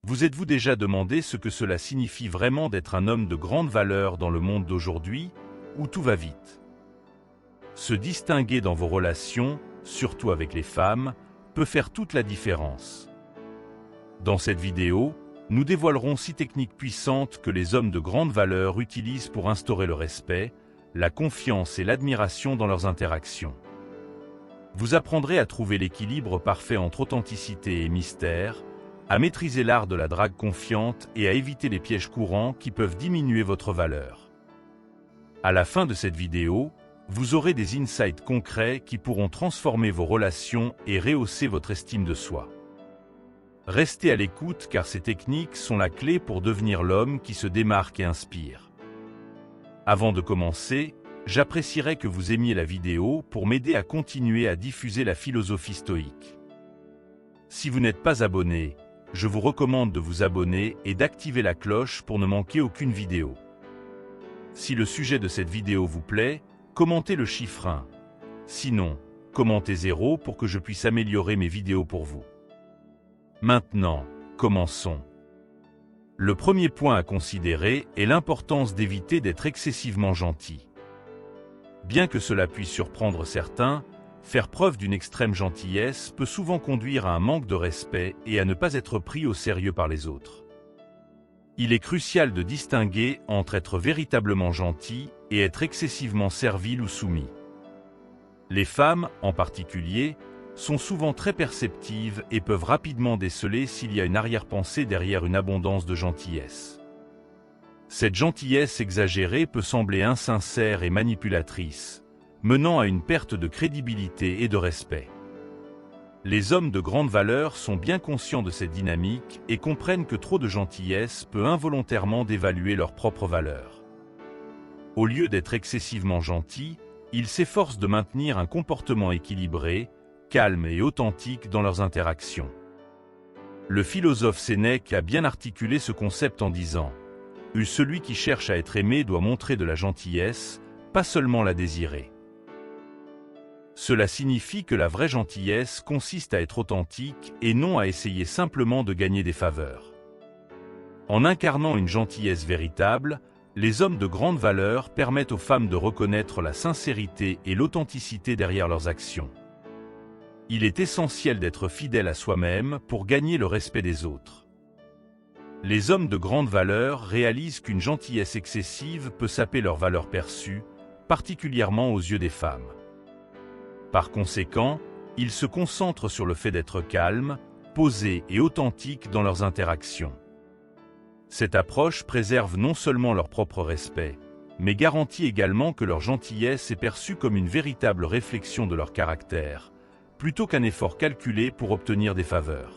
Vous êtes-vous déjà demandé ce que cela signifie vraiment d'être un homme de grande valeur dans le monde d'aujourd'hui, où tout va vite? Se distinguer dans vos relations, surtout avec les femmes, peut faire toute la différence. Dans cette vidéo, nous dévoilerons 6 techniques puissantes que les hommes de grande valeur utilisent pour instaurer le respect, la confiance et l'admiration dans leurs interactions. Vous apprendrez à trouver l'équilibre parfait entre authenticité et mystère, à maîtriser l'art de la drague confiante et à éviter les pièges courants qui peuvent diminuer votre valeur. À la fin de cette vidéo, vous aurez des insights concrets qui pourront transformer vos relations et rehausser votre estime de soi. Restez à l'écoute car ces techniques sont la clé pour devenir l'homme qui se démarque et inspire. Avant de commencer, j'apprécierais que vous aimiez la vidéo pour m'aider à continuer à diffuser la philosophie stoïque. Si vous n'êtes pas abonné, je vous recommande de vous abonner et d'activer la cloche pour ne manquer aucune vidéo. Si le sujet de cette vidéo vous plaît, commentez le chiffre 1. Sinon, commentez 0 pour que je puisse améliorer mes vidéos pour vous. Maintenant, commençons. Le premier point à considérer est l'importance d'éviter d'être excessivement gentil. Bien que cela puisse surprendre certains, faire preuve d'une extrême gentillesse peut souvent conduire à un manque de respect et à ne pas être pris au sérieux par les autres. Il est crucial de distinguer entre être véritablement gentil et être excessivement servile ou soumis. Les femmes, en particulier, sont souvent très perceptives et peuvent rapidement déceler s'il y a une arrière-pensée derrière une abondance de gentillesse. Cette gentillesse exagérée peut sembler insincère et manipulatrice, menant à une perte de crédibilité et de respect. Les hommes de grande valeur sont bien conscients de cette dynamique et comprennent que trop de gentillesse peut involontairement dévaluer leur propre valeur. Au lieu d'être excessivement gentils, ils s'efforcent de maintenir un comportement équilibré, calme et authentique dans leurs interactions. Le philosophe Sénèque a bien articulé ce concept en disant « Celui qui cherche à être aimé doit montrer de la gentillesse, pas seulement la désirer ». Cela signifie que la vraie gentillesse consiste à être authentique et non à essayer simplement de gagner des faveurs. En incarnant une gentillesse véritable, les hommes de grande valeur permettent aux femmes de reconnaître la sincérité et l'authenticité derrière leurs actions. Il est essentiel d'être fidèle à soi-même pour gagner le respect des autres. Les hommes de grande valeur réalisent qu'une gentillesse excessive peut saper leur valeur perçue, particulièrement aux yeux des femmes. Par conséquent, ils se concentrent sur le fait d'être calmes, posés et authentiques dans leurs interactions. Cette approche préserve non seulement leur propre respect, mais garantit également que leur gentillesse est perçue comme une véritable réflexion de leur caractère, plutôt qu'un effort calculé pour obtenir des faveurs.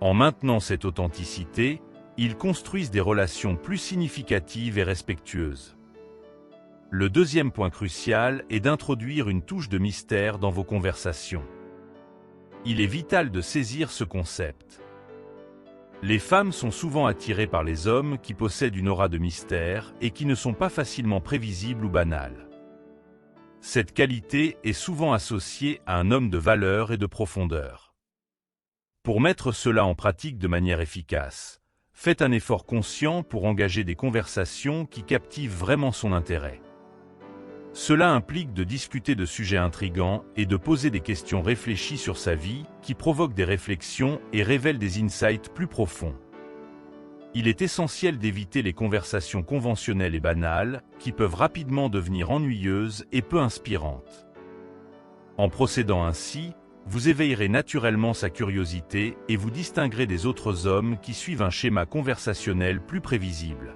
En maintenant cette authenticité, ils construisent des relations plus significatives et respectueuses. Le deuxième point crucial est d'introduire une touche de mystère dans vos conversations. Il est vital de saisir ce concept. Les femmes sont souvent attirées par les hommes qui possèdent une aura de mystère et qui ne sont pas facilement prévisibles ou banals. Cette qualité est souvent associée à un homme de valeur et de profondeur. Pour mettre cela en pratique de manière efficace, faites un effort conscient pour engager des conversations qui captivent vraiment son intérêt. Cela implique de discuter de sujets intrigants et de poser des questions réfléchies sur sa vie qui provoquent des réflexions et révèlent des insights plus profonds. Il est essentiel d'éviter les conversations conventionnelles et banales qui peuvent rapidement devenir ennuyeuses et peu inspirantes. En procédant ainsi, vous éveillerez naturellement sa curiosité et vous distinguerez des autres hommes qui suivent un schéma conversationnel plus prévisible.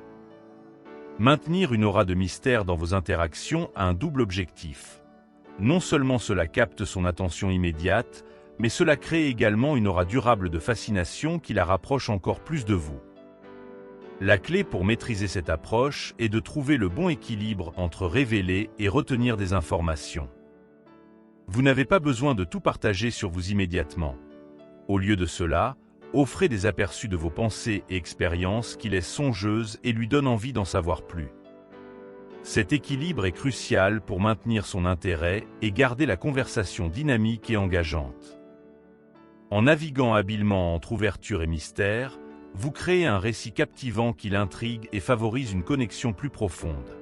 Maintenir une aura de mystère dans vos interactions a un double objectif. Non seulement cela capte son attention immédiate, mais cela crée également une aura durable de fascination qui la rapproche encore plus de vous. La clé pour maîtriser cette approche est de trouver le bon équilibre entre révéler et retenir des informations. Vous n'avez pas besoin de tout partager sur vous immédiatement. Au lieu de cela, offrez des aperçus de vos pensées et expériences qui laissent songeuse et lui donnent envie d'en savoir plus. Cet équilibre est crucial pour maintenir son intérêt et garder la conversation dynamique et engageante. En naviguant habilement entre ouverture et mystère, vous créez un récit captivant qui l'intrigue et favorise une connexion plus profonde.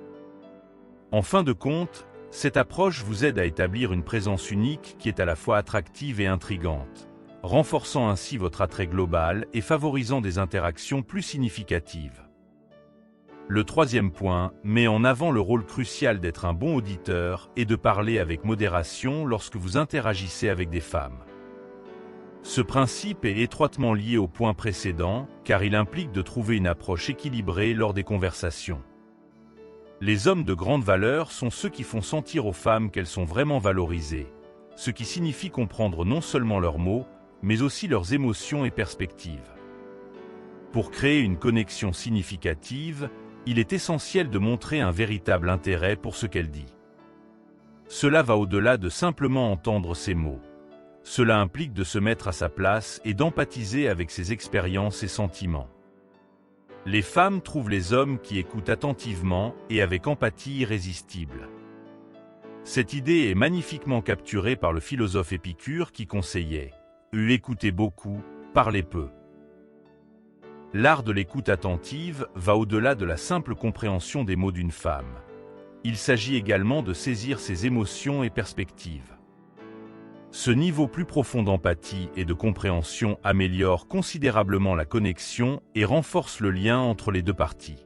En fin de compte, cette approche vous aide à établir une présence unique qui est à la fois attractive et intrigante, renforçant ainsi votre attrait global et favorisant des interactions plus significatives. Le troisième point met en avant le rôle crucial d'être un bon auditeur et de parler avec modération lorsque vous interagissez avec des femmes. Ce principe est étroitement lié au point précédent, car il implique de trouver une approche équilibrée lors des conversations. Les hommes de grande valeur sont ceux qui font sentir aux femmes qu'elles sont vraiment valorisées, ce qui signifie comprendre non seulement leurs mots, mais aussi leurs émotions et perspectives. Pour créer une connexion significative, il est essentiel de montrer un véritable intérêt pour ce qu'elle dit. Cela va au-delà de simplement entendre ses mots. Cela implique de se mettre à sa place et d'empathiser avec ses expériences et sentiments. Les femmes trouvent les hommes qui écoutent attentivement et avec empathie irrésistible. Cette idée est magnifiquement capturée par le philosophe Épicure qui conseillait « écoutez beaucoup, parlez peu ». L'art de l'écoute attentive va au-delà de la simple compréhension des mots d'une femme. Il s'agit également de saisir ses émotions et perspectives. Ce niveau plus profond d'empathie et de compréhension améliore considérablement la connexion et renforce le lien entre les deux parties.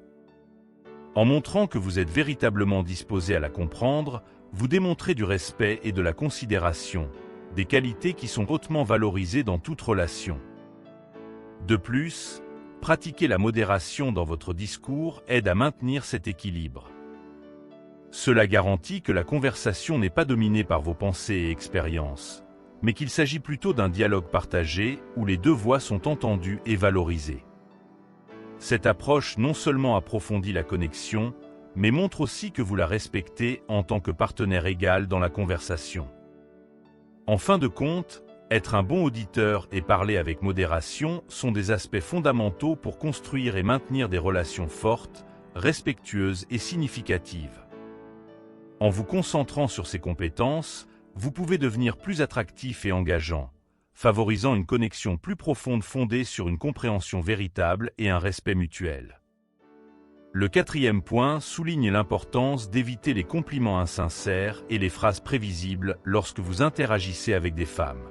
En montrant que vous êtes véritablement disposé à la comprendre, vous démontrez du respect et de la considération, des qualités qui sont hautement valorisées dans toute relation. De plus, pratiquer la modération dans votre discours aide à maintenir cet équilibre. Cela garantit que la conversation n'est pas dominée par vos pensées et expériences, mais qu'il s'agit plutôt d'un dialogue partagé où les deux voix sont entendues et valorisées. Cette approche non seulement approfondit la connexion, mais montre aussi que vous la respectez en tant que partenaire égal dans la conversation. En fin de compte, être un bon auditeur et parler avec modération sont des aspects fondamentaux pour construire et maintenir des relations fortes, respectueuses et significatives. En vous concentrant sur ces compétences, vous pouvez devenir plus attractif et engageant, favorisant une connexion plus profonde fondée sur une compréhension véritable et un respect mutuel. Le quatrième point souligne l'importance d'éviter les compliments insincères et les phrases prévisibles lorsque vous interagissez avec des femmes.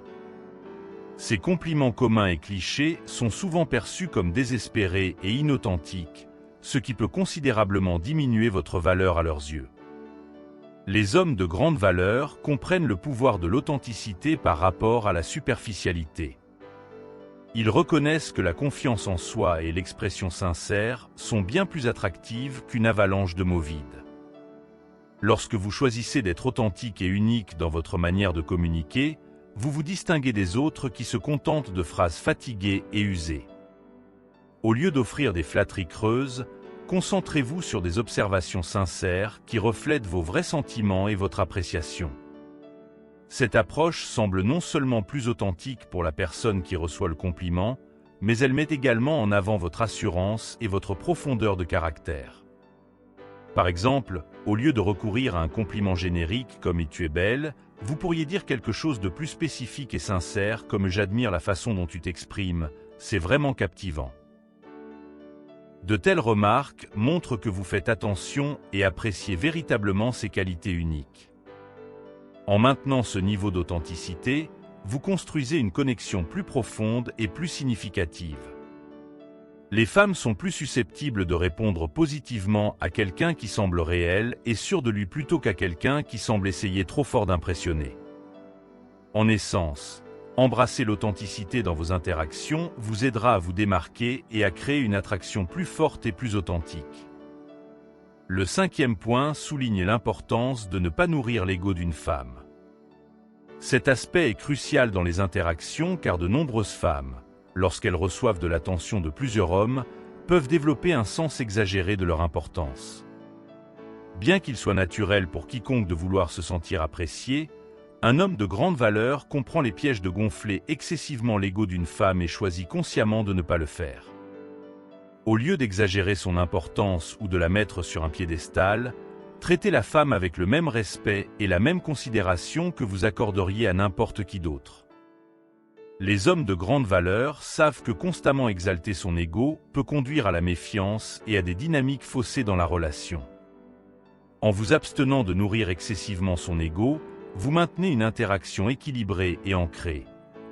Ces compliments communs et clichés sont souvent perçus comme désespérés et inauthentiques, ce qui peut considérablement diminuer votre valeur à leurs yeux. Les hommes de grande valeur comprennent le pouvoir de l'authenticité par rapport à la superficialité. Ils reconnaissent que la confiance en soi et l'expression sincère sont bien plus attractives qu'une avalanche de mots vides. Lorsque vous choisissez d'être authentique et unique dans votre manière de communiquer, vous vous distinguez des autres qui se contentent de phrases fatiguées et usées. Au lieu d'offrir des flatteries creuses, concentrez-vous sur des observations sincères qui reflètent vos vrais sentiments et votre appréciation. Cette approche semble non seulement plus authentique pour la personne qui reçoit le compliment, mais elle met également en avant votre assurance et votre profondeur de caractère. Par exemple, au lieu de recourir à un compliment générique comme « tu es belle », vous pourriez dire quelque chose de plus spécifique et sincère comme « j'admire la façon dont tu t'exprimes, c'est vraiment captivant ». De telles remarques montrent que vous faites attention et appréciez véritablement ces qualités uniques. En maintenant ce niveau d'authenticité, vous construisez une connexion plus profonde et plus significative. Les femmes sont plus susceptibles de répondre positivement à quelqu'un qui semble réel et sûr de lui plutôt qu'à quelqu'un qui semble essayer trop fort d'impressionner. En essence, embrasser l'authenticité dans vos interactions vous aidera à vous démarquer et à créer une attraction plus forte et plus authentique. Le cinquième point souligne l'importance de ne pas nourrir l'ego d'une femme. Cet aspect est crucial dans les interactions car de nombreuses femmes, lorsqu'elles reçoivent de l'attention de plusieurs hommes, peuvent développer un sens exagéré de leur importance. Bien qu'il soit naturel pour quiconque de vouloir se sentir apprécié, un homme de grande valeur comprend les pièges de gonfler excessivement l'ego d'une femme et choisit consciemment de ne pas le faire. Au lieu d'exagérer son importance ou de la mettre sur un piédestal, traitez la femme avec le même respect et la même considération que vous accorderiez à n'importe qui d'autre. Les hommes de grande valeur savent que constamment exalter son ego peut conduire à la méfiance et à des dynamiques faussées dans la relation. En vous abstenant de nourrir excessivement son ego, vous maintenez une interaction équilibrée et ancrée,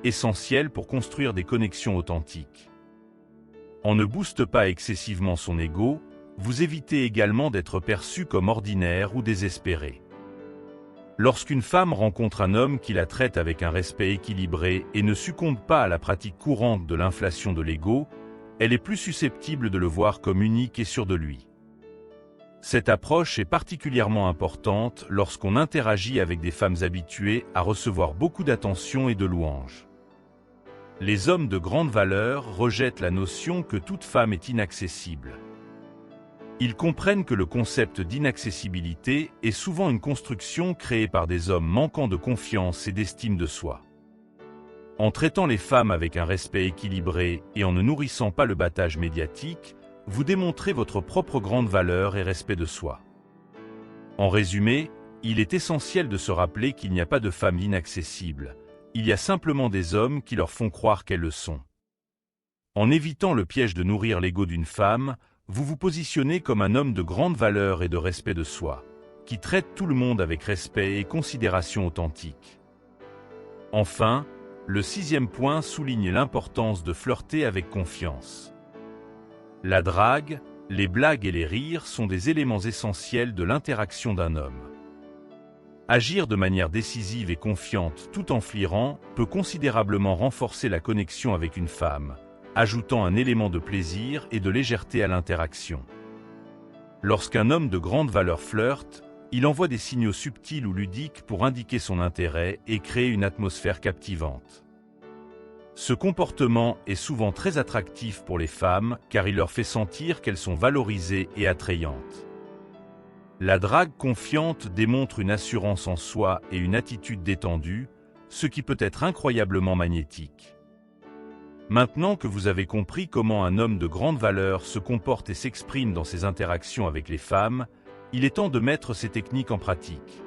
essentielle pour construire des connexions authentiques. On ne booste pas excessivement son ego, vous évitez également d'être perçu comme ordinaire ou désespéré. Lorsqu'une femme rencontre un homme qui la traite avec un respect équilibré et ne succombe pas à la pratique courante de l'inflation de l'ego, elle est plus susceptible de le voir comme unique et sûr de lui. Cette approche est particulièrement importante lorsqu'on interagit avec des femmes habituées à recevoir beaucoup d'attention et de louanges. Les hommes de grande valeur rejettent la notion que toute femme est inaccessible. Ils comprennent que le concept d'inaccessibilité est souvent une construction créée par des hommes manquant de confiance et d'estime de soi. En traitant les femmes avec un respect équilibré et en ne nourrissant pas le battage médiatique, vous démontrez votre propre grande valeur et respect de soi. En résumé, il est essentiel de se rappeler qu'il n'y a pas de femmes inaccessibles, il y a simplement des hommes qui leur font croire qu'elles le sont. En évitant le piège de nourrir l'ego d'une femme, vous vous positionnez comme un homme de grande valeur et de respect de soi, qui traite tout le monde avec respect et considération authentique. Enfin, le 6e point souligne l'importance de flirter avec confiance. La drague, les blagues et les rires sont des éléments essentiels de l'interaction d'un homme. Agir de manière décisive et confiante tout en flirtant peut considérablement renforcer la connexion avec une femme, ajoutant un élément de plaisir et de légèreté à l'interaction. Lorsqu'un homme de grande valeur flirte, il envoie des signaux subtils ou ludiques pour indiquer son intérêt et créer une atmosphère captivante. Ce comportement est souvent très attractif pour les femmes car il leur fait sentir qu'elles sont valorisées et attrayantes. La drague confiante démontre une assurance en soi et une attitude détendue, ce qui peut être incroyablement magnétique. Maintenant que vous avez compris comment un homme de grande valeur se comporte et s'exprime dans ses interactions avec les femmes, il est temps de mettre ces techniques en pratique.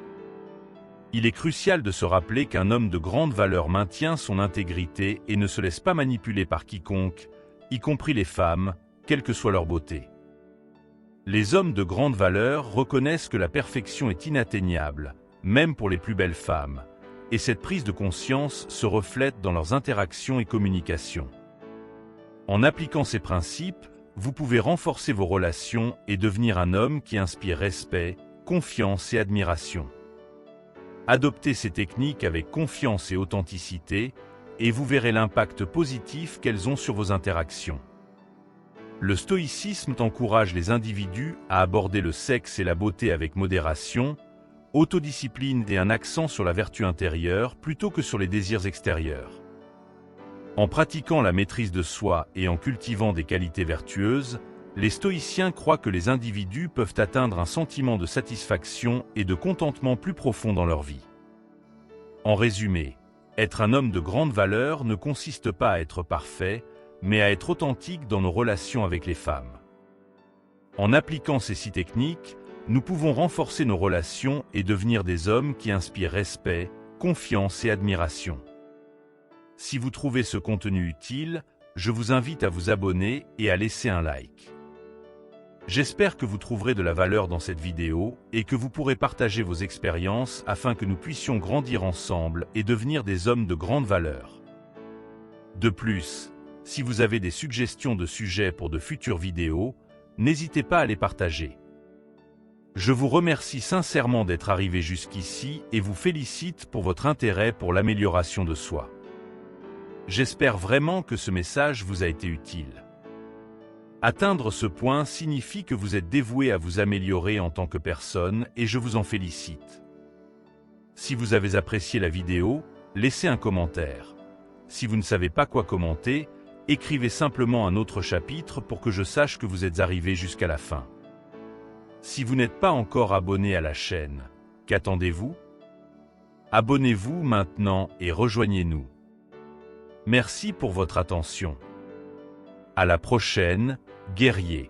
Il est crucial de se rappeler qu'un homme de grande valeur maintient son intégrité et ne se laisse pas manipuler par quiconque, y compris les femmes, quelle que soit leur beauté. Les hommes de grande valeur reconnaissent que la perfection est inatteignable, même pour les plus belles femmes, et cette prise de conscience se reflète dans leurs interactions et communications. En appliquant ces principes, vous pouvez renforcer vos relations et devenir un homme qui inspire respect, confiance et admiration. Adoptez ces techniques avec confiance et authenticité, et vous verrez l'impact positif qu'elles ont sur vos interactions. Le stoïcisme encourage les individus à aborder le sexe et la beauté avec modération, autodiscipline et un accent sur la vertu intérieure plutôt que sur les désirs extérieurs. En pratiquant la maîtrise de soi et en cultivant des qualités vertueuses, les stoïciens croient que les individus peuvent atteindre un sentiment de satisfaction et de contentement plus profond dans leur vie. En résumé, être un homme de grande valeur ne consiste pas à être parfait, mais à être authentique dans nos relations avec les femmes. En appliquant ces 6 techniques, nous pouvons renforcer nos relations et devenir des hommes qui inspirent respect, confiance et admiration. Si vous trouvez ce contenu utile, je vous invite à vous abonner et à laisser un like. J'espère que vous trouverez de la valeur dans cette vidéo et que vous pourrez partager vos expériences afin que nous puissions grandir ensemble et devenir des hommes de grande valeur. De plus, si vous avez des suggestions de sujets pour de futures vidéos, n'hésitez pas à les partager. Je vous remercie sincèrement d'être arrivé jusqu'ici et vous félicite pour votre intérêt pour l'amélioration de soi. J'espère vraiment que ce message vous a été utile. Atteindre ce point signifie que vous êtes dévoué à vous améliorer en tant que personne et je vous en félicite. Si vous avez apprécié la vidéo, laissez un commentaire. Si vous ne savez pas quoi commenter, écrivez simplement un autre chapitre pour que je sache que vous êtes arrivé jusqu'à la fin. Si vous n'êtes pas encore abonné à la chaîne, qu'attendez-vous? Abonnez-vous maintenant et rejoignez-nous. Merci pour votre attention. À la prochaine, guerriers.